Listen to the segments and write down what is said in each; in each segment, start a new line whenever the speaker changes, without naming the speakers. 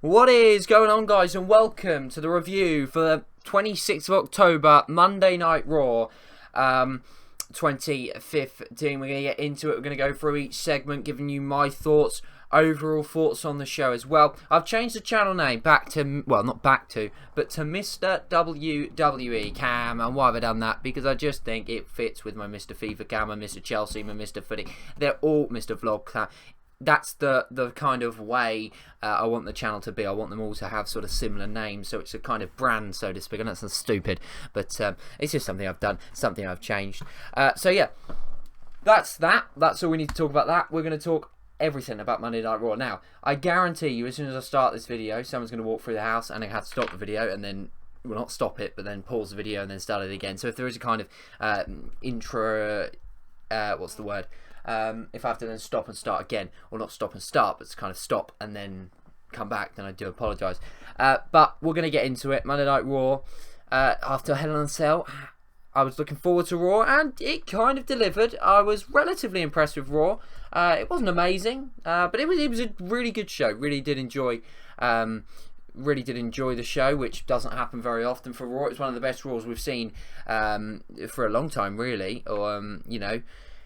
What is going on, guys, and welcome to the review for the 26th of October, Monday Night Raw 2015. We're going to get into it. We're going to go through each segment, giving you my thoughts, overall thoughts on the show as well. I've changed the channel name back to, well, not back to, but to Mr. WWE Cam. And why have I done that? Because I just think it fits with my Mr. FIFA Cam, my Mr. Chelsea, my Mr. Footy. They're all Mr. Vlog Cam. That's the kind of way I want the channel to be. I want them all to have sort of similar names, so it's a kind of brand, so to speak. And that sounds stupid, but it's just something I've done, something I've changed. So yeah, that's that. That's all we need to talk about that. We're going to talk everything about Monday Night Raw. Now, I guarantee you, as soon as I start this video, someone's going to walk through the house and I have to stop the video and then, well, not stop it, but then pause the video and then start it again. So if there is a kind of intro, what's the word? If I have to then stop and start again, or not stop and start, but it's kind of stop and then come back, then I do apologise. But we're going to get into it. Monday Night Raw, after Hell in a Cell, I was looking forward to Raw, and it kind of delivered. I was relatively impressed with Raw. It wasn't amazing, but it was a really good show. Really did enjoy the show, which doesn't happen very often for Raw. It's one of the best Raws we've seen for a long time, really, or you know.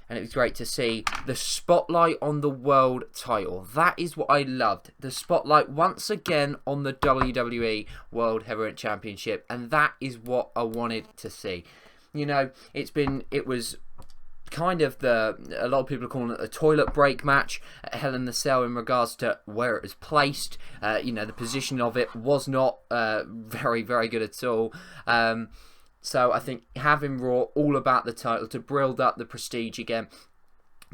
And it was great to see the spotlight on the world title. That is what I loved. The spotlight once again on the WWE World Heavyweight Championship. And that is what I wanted to see. You know, it was kind of a lot of people are calling it a toilet break match at Hell in the Cell in regards to where it was placed. You know, the position of it was not very, very good at all. So I think having Raw all about the title, to build up the prestige again,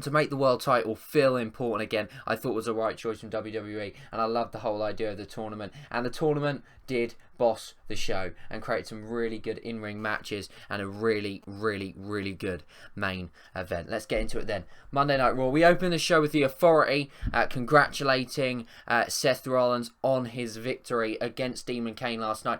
to make the world title feel important again, I thought was the right choice from WWE. And I loved the whole idea of the tournament. And the tournament did boss the show and create some really good in-ring matches and a really, really, really good main event. Let's get into it then. Monday Night Raw. We open the show with the Authority congratulating Seth Rollins on his victory against Demon Kane last night.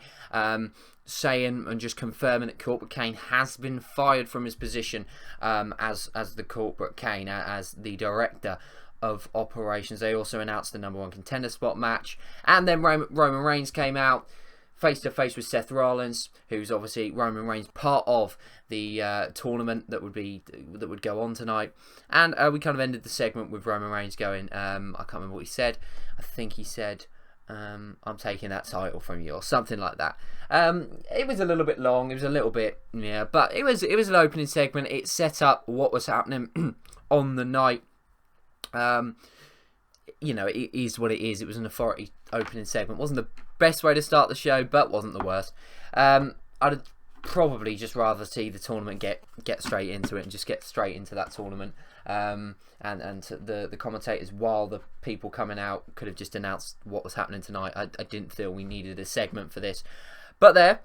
Saying and just confirming that Corporate Kane has been fired from his position as the Corporate Kane, as the director of operations. They also announced the #1 contender spot match, and then Roman Reigns came out face to face with Seth Rollins, who's obviously Roman Reigns, part of the tournament that would go on tonight. And we kind of ended the segment with Roman Reigns going, I can't remember what he said. I think he said, I'm taking that title from you, or something like that. It was a little bit long. It was a little bit, yeah, but it was an opening segment. It set up what was happening on the night. You know, it is what it is. It was an Authority opening segment. Wasn't the best way to start the show, but wasn't the worst. I'd probably just rather see the tournament get straight into it and just get straight into that tournament. And the commentators, while the people coming out could have just announced what was happening tonight, I didn't feel we needed a segment for this. But there,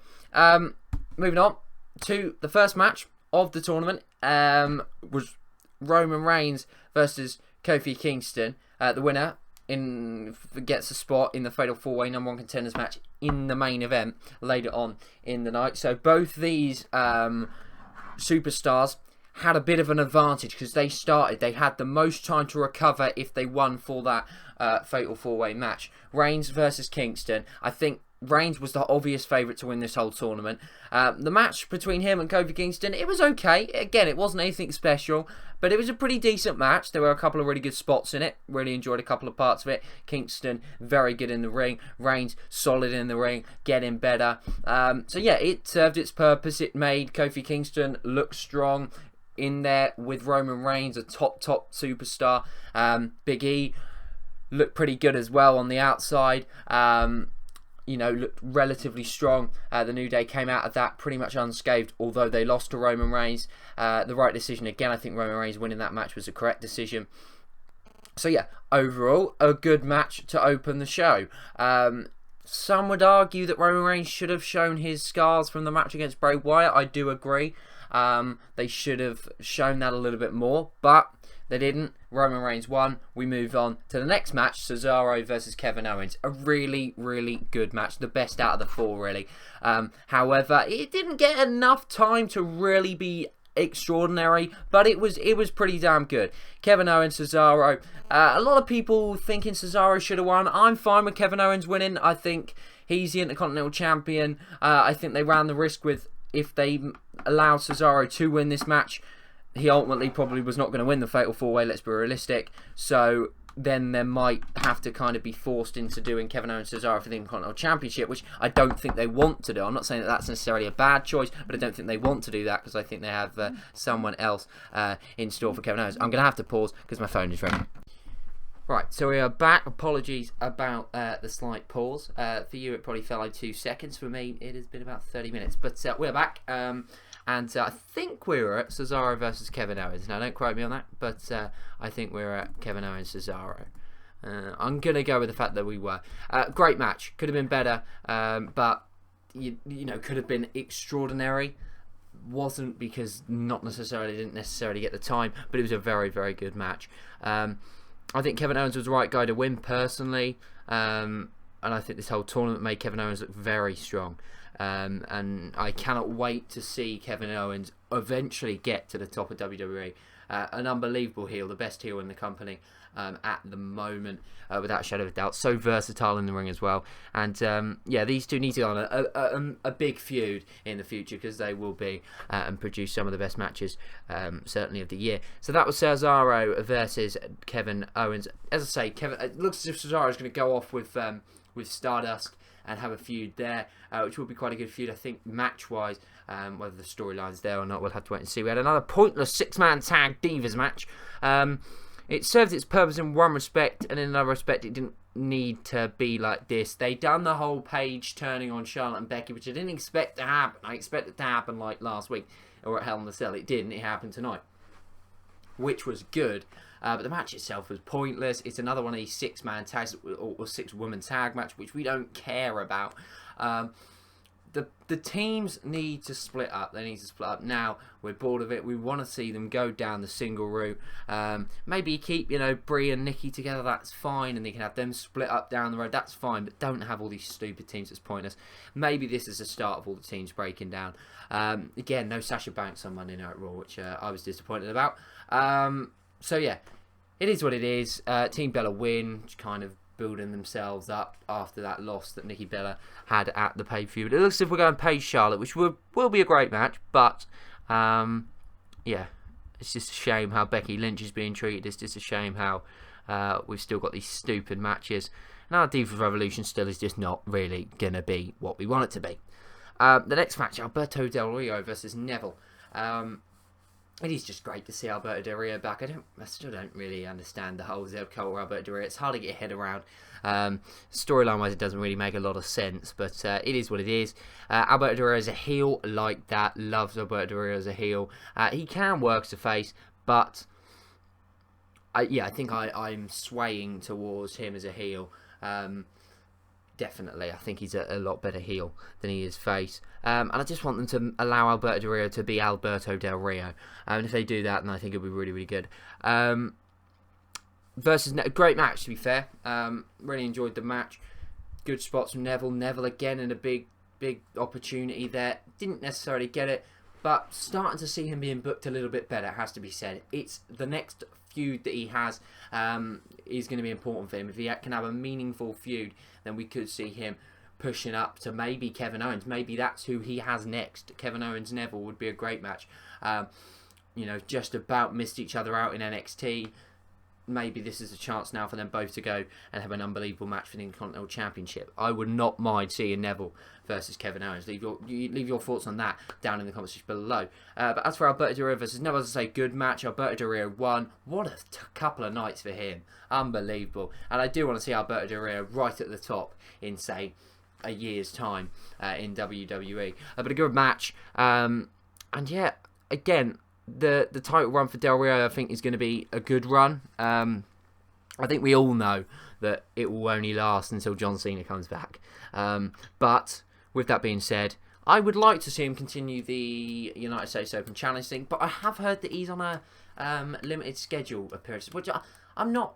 moving on to the first match of the tournament, was Roman Reigns versus Kofi Kingston. The winner gets a spot in the Fatal 4-Way #1 Contenders match in the main event later on in the night. So both these superstars had a bit of an advantage because they had the most time to recover if they won for that Fatal 4-Way match. Reigns versus Kingston. I think Reigns was the obvious favourite to win this whole tournament. The match between him and Kofi Kingston, it was okay. Again, it wasn't anything special, but it was a pretty decent match. There were a couple of really good spots in it. Really enjoyed a couple of parts of it. Kingston, very good in the ring. Reigns, solid in the ring, getting better. So yeah, it served its purpose. It made Kofi Kingston look strong in there with Roman Reigns, a top superstar. Big E looked pretty good as well on the outside. You know, looked relatively strong. The New Day came out of that pretty much unscathed, although they lost to Roman Reigns. The right decision again. I think Roman Reigns winning that match was the correct decision. So yeah, overall, a good match to open the show. Some would argue that Roman Reigns should have shown his scars from the match against Bray Wyatt. I do agree. They should have shown that a little bit more, but they didn't. Roman Reigns won. We move on to the next match, Cesaro versus Kevin Owens. A really, really good match. The best out of the four, really. However, it didn't get enough time to really be extraordinary, but it was pretty damn good. Kevin Owens, Cesaro. A lot of people thinking Cesaro should have won. I'm fine with Kevin Owens winning. I think he's the Intercontinental Champion. I think they ran the risk with, if they allowed Cesaro to win this match, he ultimately probably was not going to win the Fatal 4-Way, let's be realistic. So then they might have to kind of be forced into doing Kevin Owens Cesaro for the Intercontinental Championship, which I don't think they want to do. I'm not saying that that's necessarily a bad choice, but I don't think they want to do that because I think they have someone else in store for Kevin Owens. I'm going to have to pause because my phone is ringing. Right, so we are back. Apologies about the slight pause. For you, it probably felt like 2 seconds. For me, it has been about 30 minutes. But we're back. And I think we were at Cesaro versus Kevin Owens. Now, don't quote me on that, but I think we were at Kevin Owens Cesaro. I'm going to go with the fact that we were. Great match. Could have been better, but, you know, could have been extraordinary. Wasn't because didn't necessarily get the time, but it was a very, very good match. I think Kevin Owens was the right guy to win, personally. And I think this whole tournament made Kevin Owens look very strong. And I cannot wait to see Kevin Owens eventually get to the top of WWE. An unbelievable heel, the best heel in the company at the moment, without a shadow of a doubt. So versatile in the ring as well. And yeah, these two need to go on a big feud in the future, because they will be and produce some of the best matches, certainly of the year. So that was Cesaro versus Kevin Owens. As I say, it looks as if Cesaro is going to go off with Stardust and have a feud there, which will be quite a good feud, I think, match-wise. Whether the storyline's there or not, we'll have to wait and see. We had another pointless six-man tag Divas match. It served its purpose in one respect, and in another respect, it didn't need to be like this. They done the whole page turning on Charlotte and Becky, which I didn't expect to happen. I expected it to happen like last week, or at Hell in a Cell. It didn't. It happened tonight, which was good. But the match itself was pointless. It's another one of these six-man tags or six-woman tag match, which we don't care about. The teams need to split up. They need to split up now. We're bored of it. We want to see them go down the single route. Maybe keep, Brie and Nikki together. That's fine, and they can have them split up down the road. That's fine, but don't have all these stupid teams. It's pointless. Maybe this is the start of all the teams breaking down. Again, no Sasha Banks on Monday Night Raw, which I was disappointed about. So yeah, it is what it is. Team Bella win, kind of building themselves up after that loss that Nikki Bella had at the pay-per-view. It looks as if we're going to pay Charlotte, which will be a great match, but yeah, it's just a shame how Becky Lynch is being treated. It's just a shame how we've still got these stupid matches. And our Divas Revolution still is just not really going to be what we want it to be. The next match, Alberto Del Rio versus Neville. It is just great to see Alberto Del Rio back. I still don't really understand the whole Zeb Cole or Alberto Del Rio. It's hard to get your head around. Storyline-wise, it doesn't really make a lot of sense, but it is what it is. Alberto Del Rio is a heel like that. Loves Alberto Del Rio as a heel. He can work as a face, but I think I'm swaying towards him as a heel. Definitely, I think he's a lot better heel than he is face. And I just want them to allow Alberto Del Rio to be Alberto Del Rio. And if they do that, then I think it'll be really, really good. Great match, to be fair. Really enjoyed the match. Good spots from Neville. Neville again in a big opportunity there. Didn't necessarily get it, but starting to see him being booked a little bit better, it has to be said. It's the next feud that he has is going to be important for him. If he can have a meaningful feud, then we could see him pushing up to maybe Kevin Owens. Maybe that's who he has next. Kevin Owens Neville would be a great match. Just about missed each other out in NXT. Maybe this is a chance now for them both to go and have an unbelievable match for the Intercontinental Championship. I would not mind seeing Neville versus Kevin Owens. Leave your thoughts on that down in the comments below. But as for Alberto Del Rio versus Neville, as I say, good match. Alberto Del Rio won. What a couple of nights for him. Unbelievable. And I do want to see Alberto Del Rio right at the top in, say, a year's time in WWE. But a good match. And yeah, again, the title run for Del Rio, I think, is going to be a good run. I think we all know that it will only last until John Cena comes back. But with that being said, I would like to see him continue the United States Open Challenge thing, but I have heard that he's on a limited schedule appearances, which I'm not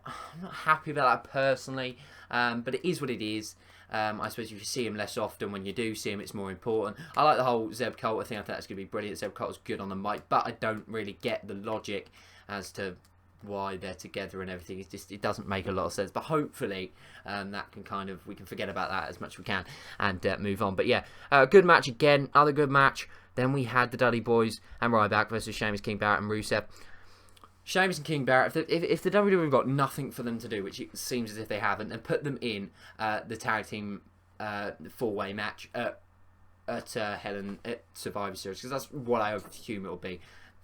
happy about that personally, but it is what it is. I suppose if you see him less often, when you do see him, it's more important. I like the whole Zeb Coulter thing. I think that's going to be brilliant. Zeb Coulter's good on the mic, but I don't really get the logic as to why they're together and everything. It doesn't make a lot of sense. But hopefully, that can we can forget about that as much as we can and move on. But yeah, good match again. Other good match. Then we had the Dudley Boys and Ryback versus Sheamus, King Barrett, and Rusev. Sheamus and King Barrett, if the WWE have got nothing for them to do, which it seems as if they haven't, then put them in the tag team four-way match at Survivor Series, because that's what I assume it will be.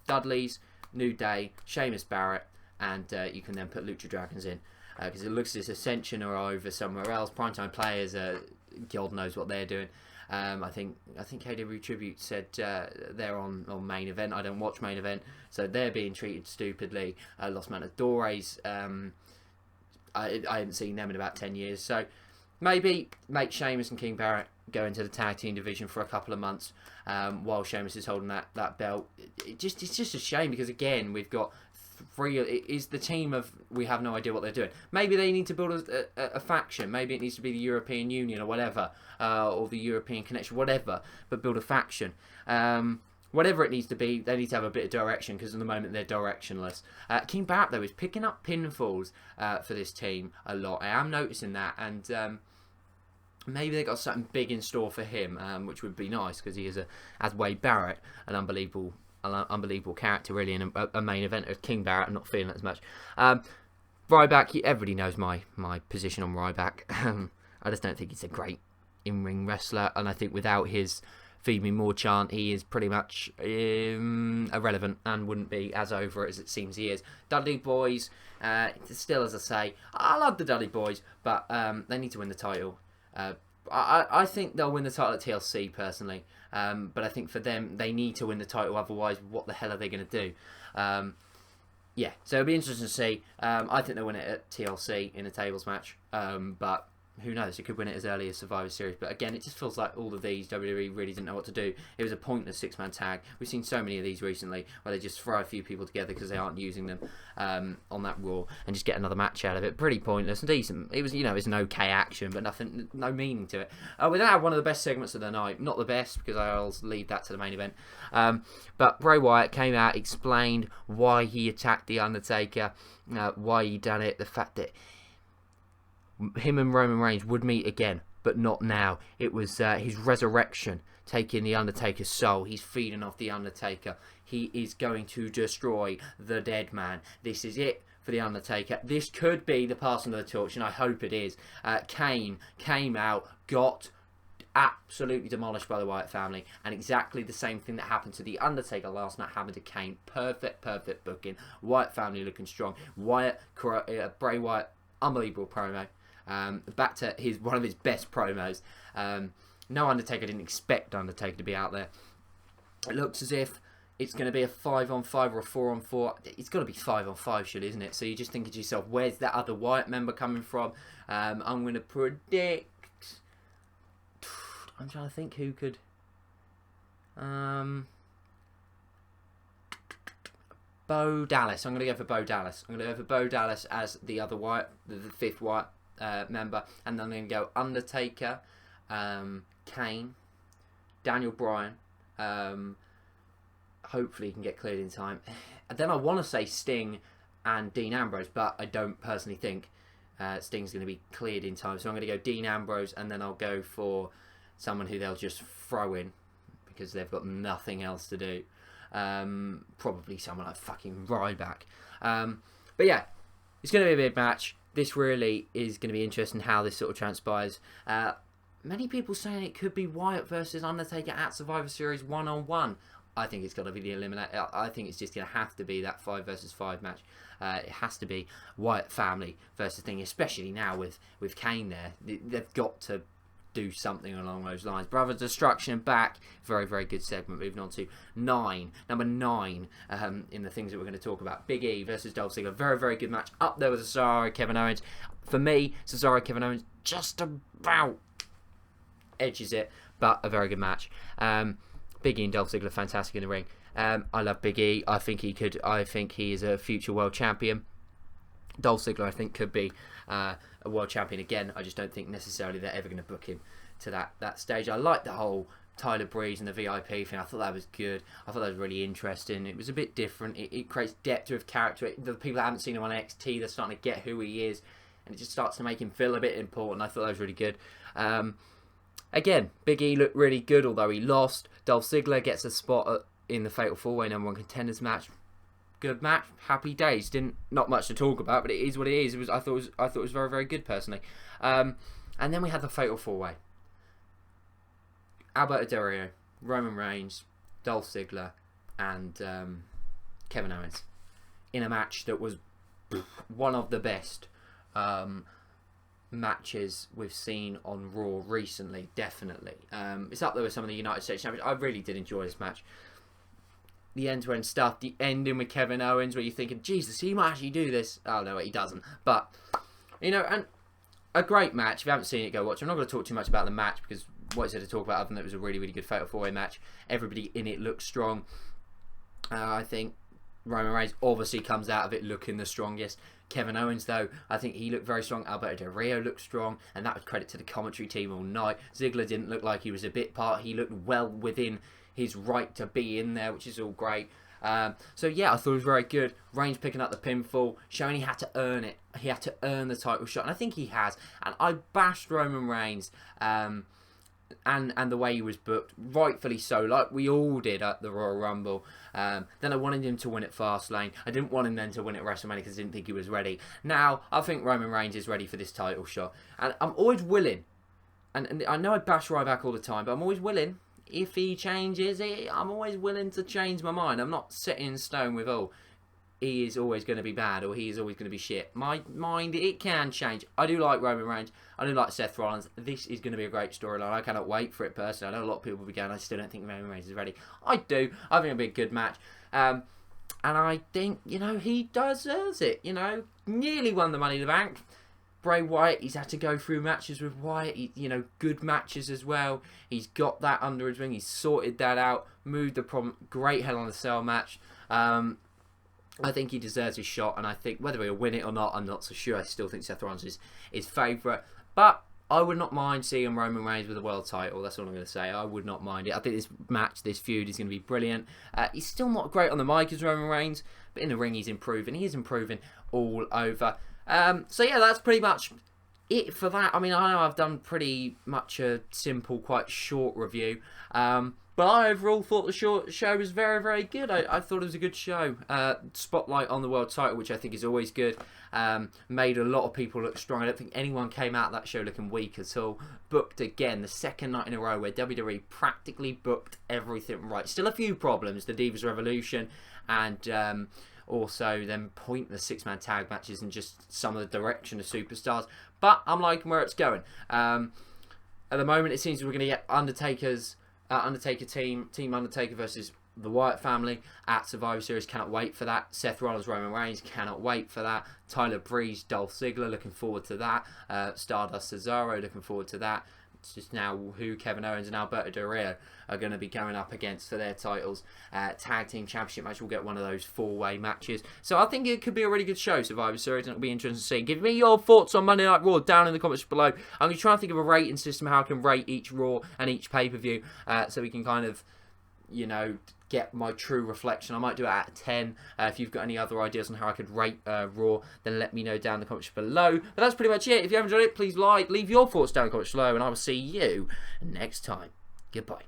Dudley's, New Day, Sheamus, Barrett, and you can then put Lucha Dragons in, because it looks as if Ascension are over somewhere else. Primetime Players, God knows what they're doing. I think KW Tribute said they're on main event. I don't watch main event, so they're being treated stupidly. Los Matadores, I haven't seen them in about 10 years. So maybe make Sheamus and King Barrett go into the tag team division for a couple of months while Sheamus is holding that belt. It's just a shame, because again, we've got three. It is the team of, we have no idea what they're doing. Maybe they need to build a faction. Maybe it needs to be the European Union or whatever, or the European Connection, whatever. But build a faction. Whatever it needs to be, they need to have a bit of direction, because at the moment they're directionless. King Barrett, though, is picking up pinfalls for this team a lot. I am noticing that, and maybe they got something big in store for him, which would be nice, because he is, as Wade Barrett, an unbelievable character, really, in a main event of King Barrett. I'm not feeling it as much. Ryback, everybody knows my position on Ryback. I just don't think he's a great in-ring wrestler, and I think without his Feed Me More chant, he is pretty much irrelevant and wouldn't be as over as it seems he is. Dudley Boys, still, as I say, I love the Dudley Boys, but they need to win the title. I think they'll win the title at TLC, personally. But I think for them, they need to win the title, otherwise what the hell are they going to do? Yeah, so it'll be interesting to see. I think they'll win it at TLC in a tables match, but who knows? It could win it as early as Survivor Series. But again, it just feels like all of these, WWE really didn't know what to do. It was a pointless six-man tag. We've seen so many of these recently where they just throw a few people together because they aren't using them on that Raw and just get another match out of it. Pretty pointless and decent. It was, it was an okay action, but no meaning to it. We then had one of the best segments of the night. Not the best, because I'll leave that to the main event. But Bray Wyatt came out, explained why he attacked The Undertaker, why he done it, the fact that him and Roman Reigns would meet again, but not now. It was his resurrection, taking The Undertaker's soul. He's feeding off The Undertaker. He is going to destroy the dead man. This is it for The Undertaker. This could be the passing of the torch, and I hope it is. Kane came out, got absolutely demolished by the Wyatt family, and exactly the same thing that happened to The Undertaker last night happened to Kane. Perfect booking. Wyatt family looking strong. Bray Wyatt, unbelievable promo. Back to one of his best promos. No Undertaker didn't expect Undertaker to be out there. It looks as if it's going to be a 5-on-5 or a 4-on-4. It's got to be 5-on-5, surely, isn't it? So you're just thinking to yourself, where's that other Wyatt member coming from? I'm going to predict. I'm trying to think who could. Bo Dallas. I'm going to go for Bo Dallas. I'm going to go for Bo Dallas as the other Wyatt, the fifth Wyatt member, and then I'm going to go Undertaker, Kane, Daniel Bryan. Hopefully he can get cleared in time. And then I want to say Sting and Dean Ambrose, but I don't personally think Sting's going to be cleared in time. So I'm going to go Dean Ambrose, and then I'll go for someone who they'll just throw in because they've got nothing else to do. Probably someone like fucking Ryback. But yeah, it's going to be a big match. This really is going to be interesting how this sort of transpires. Many people saying it could be Wyatt versus Undertaker at Survivor Series 1-on-1. I think it's got to be the eliminate. I think it's just going to have to be that 5 versus 5 match. It has to be Wyatt family versus thing, especially now with Kane there. They've got to do something along those lines. Brother Destruction back. Very, very good segment. Moving on to number 9 in the things that we're going to talk about. Big E versus Dolph Ziggler. Very, very good match. Up there with Cesaro, Kevin Owens. For me, Cesaro, Kevin Owens just about edges it, but a very good match. Big E and Dolph Ziggler, fantastic in the ring. I love Big E. I think he is a future world champion. Dolph Ziggler, I think, could be a world champion again. I just don't think necessarily they're ever going to book him to that stage. I like the whole Tyler Breeze and the VIP thing. I thought that was good. I thought that was really interesting. It was a bit different. It creates depth of character. The people that haven't seen him on NXT, they're starting to get who he is, and it just starts to make him feel a bit important. I thought that was really good. Again, Big E looked really good, although he lost. Dolph Ziggler gets a spot in the Fatal 4-Way #1 Contenders match. Good match, happy days. Not much to talk about, but it is what it is. I thought it was very, very good personally. And then we had the Fatal 4-Way. Alberto Del Rio, Roman Reigns, Dolph Ziggler, and Kevin Owens in a match that was one of the best matches we've seen on Raw recently. Definitely, it's up there with some of the United States Champions. I really did enjoy this match. The end-to-end stuff, the ending with Kevin Owens, where you're thinking, Jesus, he might actually do this. Oh no, he doesn't. But and a great match. If you haven't seen it, go watch. I'm not going to talk too much about the match because what is there to talk about other than it was a really, really good Fatal 4-Way match. Everybody in it looked strong. I think Roman Reigns obviously comes out of it looking the strongest. Kevin Owens, though, I think he looked very strong. Alberto Del Rio looked strong, and that was credit to the commentary team all night. Ziggler didn't look like he was a bit part. He looked well within his right to be in there, which is all great. So yeah, I thought it was very good. Reigns picking up the pinfall, showing he had to earn it. He had to earn the title shot, and I think he has. And I bashed Roman Reigns and the way he was booked, rightfully so, like we all did at the Royal Rumble. Then I wanted him to win at Fastlane. I didn't want him then to win at WrestleMania because I didn't think he was ready. Now, I think Roman Reigns is ready for this title shot. And I'm always willing, and I know I bash Ryback all the time, but I'm always willing, if he changes it, I'm always willing to change my mind. I'm not set in stone with, he is always going to be bad or he is always going to be shit. My mind, it can change. I do like Roman Reigns. I do like Seth Rollins. This is going to be a great storyline. I cannot wait for it personally. I know a lot of people will be going, I still don't think Roman Reigns is ready. I do. I think it'll be a good match. And I think, he deserves it. Nearly won the Money in the Bank. Bray Wyatt, he's had to go through matches with Wyatt, good matches as well. He's got that under his wing. He's sorted that out, moved the problem. Great Hell in a Cell match. I think he deserves his shot, and I think whether he'll win it or not, I'm not so sure. I still think Seth Rollins is his favourite. But I would not mind seeing Roman Reigns with a world title. That's all I'm going to say. I would not mind it. I think this match, this feud is going to be brilliant. He's still not great on the mic as Roman Reigns, but in the ring he's improving. He is improving all over. So yeah, that's pretty much it for that. I mean, I know I've done pretty much a simple, quite short review, but I overall thought the show was very, very good. I thought it was a good show. Spotlight on the world title, which I think is always good. Made a lot of people look strong. I don't think anyone came out of that show looking weak at all. Booked again, the second night in a row where WWE practically booked everything right. Still a few problems, the Divas Revolution and also then pointless six-man tag matches and just some of the direction of superstars. But I'm liking where it's going. At the moment, it seems we're going to get Undertaker Team Undertaker versus the Wyatt family at Survivor Series. Cannot wait for that. Seth Rollins, Roman Reigns. Cannot wait for that. Tyler Breeze, Dolph Ziggler. Looking forward to that. Stardust, Cesaro. Looking forward to that. It's just now who Kevin Owens and Alberto Del Rio are going to be going up against for their titles. Tag Team Championship match. We'll get one of those four-way matches. So I think it could be a really good show, Survivor Series, and it'll be interesting to see. Give me your thoughts on Monday Night Raw down in the comments below. I'm going to try and think of a rating system, how I can rate each Raw and each pay-per-view, so we can kind of, get my true reflection. I might do it out of 10. If you've got any other ideas on how I could rate Raw, then let me know down in the comments below. But that's pretty much it. If you haven't enjoyed it, please leave your thoughts down in the comments below, and I will see you next time. Goodbye.